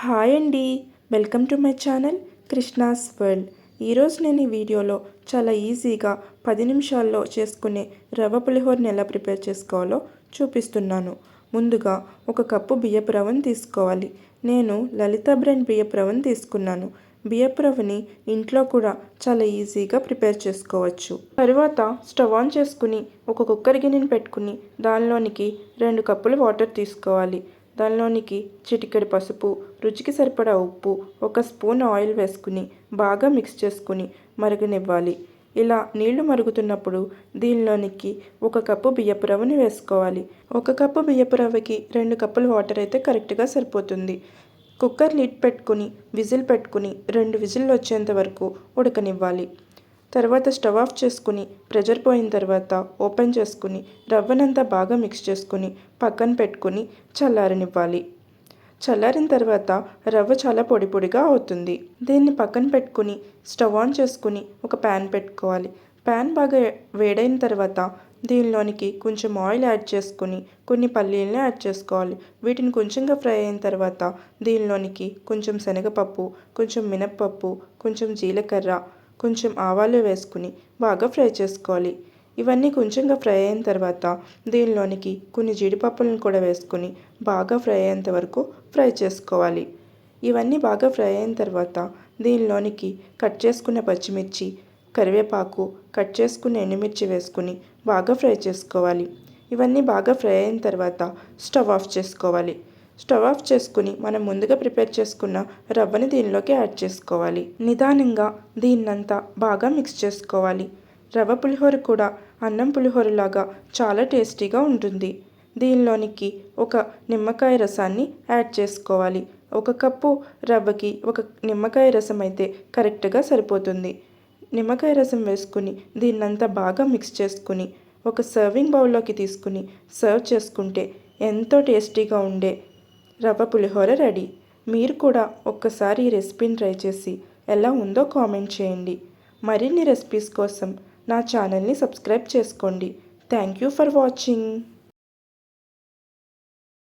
Hi అండి, welcome to my channel Krishna's world. ఈరోజు నేను ఈ వీడియోలో చాలా ఈజీగా 10 నిమిషాల్లో చేసుకునే రవ్వ పులిహోరని ఎలా ప్రిపేర్ చేసుకోవాలో చూపిస్తున్నాను. ముందుగా ఒక కప్పు బియ్యపు రవ్వను తీసుకోవాలి. నేను లలిత బ్రాండ్ బియ్యపు రవ్వను తీసుకున్నాను. బియ్యపు రవ్వని ఇంట్లో కూడా చాలా ఈజీగా ప్రిపేర్ చేసుకోవచ్చు. తర్వాత స్టవ్ ఆన్ చేసుకుని ఒక కుక్కర్ గిన్నెని పెట్టుకుని దానిలోనికి 2 కప్పులు వాటర్ తీసుకోవాలి. దానిలోనికి చిటికెడు పసుపు, రుచికి సరిపడా ఉప్పు, 1 స్పూన్ ఆయిల్ వేసుకుని బాగా మిక్స్ చేసుకుని మరగనివ్వాలి. ఇలా నీళ్లు మరుగుతున్నప్పుడు దీనిలోనికి 1 కప్పు బియ్యపు రవ్వని వేసుకోవాలి. 1 కప్పు బియ్యపు రవ్వకి 2 కప్పులు వాటర్ అయితే కరెక్ట్గా సరిపోతుంది. కుక్కర్ లిడ్ పెట్టుకుని విజిల్ పెట్టుకుని 2 విజిల్లు వచ్చేంత వరకు ఉడకనివ్వాలి. తర్వాత స్టవ్ ఆఫ్ చేసుకుని ప్రెషర్ పోయిన తర్వాత ఓపెన్ చేసుకుని రవ్వనంతా బాగా మిక్స్ చేసుకుని పక్కన పెట్టుకుని చల్లారనివ్వాలి. చల్లారిన తర్వాత రవ్వ చాలా పొడి పొడిగా అవుతుంది. దీన్ని పక్కన పెట్టుకుని స్టవ్ ఆన్ చేసుకుని ఒక ప్యాన్ పెట్టుకోవాలి. ప్యాన్ బాగా వేడైన తర్వాత దీనిలోనికి కొంచెం ఆయిల్ యాడ్ చేసుకుని కొన్ని పల్లీలను యాడ్ చేసుకోవాలి. వీటిని కొంచెంగా ఫ్రై అయిన తర్వాత దీనిలోనికి కొంచెం శనగపప్పు, కొంచెం మినప్పప్పు, కొంచెం జీలకర్ర, కొంచెం ఆవాలు వేసుకుని బాగా ఫ్రై చేసుకోవాలి. ఇవన్నీ కొంచెంగా ఫ్రై అయిన తర్వాత దీనిలోనికి కొన్ని జీడిపప్పులను కూడా వేసుకుని బాగా ఫ్రై అయ్యేంత వరకు ఫ్రై చేసుకోవాలి. ఇవన్నీ బాగా ఫ్రై అయిన తర్వాత దీనిలోనికి కట్ చేసుకున్న పచ్చిమిర్చి, కరివేపాకు, కట్ చేసుకున్న ఎండుమిర్చి వేసుకుని బాగా ఫ్రై చేసుకోవాలి. ఇవన్నీ బాగా ఫ్రై అయిన తర్వాత స్టవ్ ఆఫ్ చేసుకోవాలి. స్టవ్ ఆఫ్ చేసుకుని మనం ముందుగా ప్రిపేర్ చేసుకున్న రవ్వని దీనిలోకి యాడ్ చేసుకోవాలి. నిదానంగా దీన్నంతా బాగా మిక్స్ చేసుకోవాలి. రవ్వ పులిహోర కూడా అన్నం పులిహోరలాగా చాలా టేస్టీగా ఉంటుంది. దీనిలోనికి 1 నిమ్మకాయ రసాన్ని యాడ్ చేసుకోవాలి. 1 కప్పు రవ్వకి 1 నిమ్మకాయ రసం అయితే కరెక్ట్గా సరిపోతుంది. నిమ్మకాయ రసం వేసుకుని దీన్నంతా బాగా మిక్స్ చేసుకుని ఒక సర్వింగ్ బౌల్లోకి తీసుకుని సర్వ్ చేసుకుంటే ఎంతో టేస్టీగా ఉండే రవ్వ పులిహోర రెడీ. మీరు కూడా ఒక్కసారి ఈ రెసిపీని ట్రై చేసి ఎలా ఉందో కామెంట్ చేయండి. మరిన్ని రెసిపీస్ కోసం నా ఛానల్ని సబ్స్క్రైబ్ చేసుకోండి. Thank you for watching.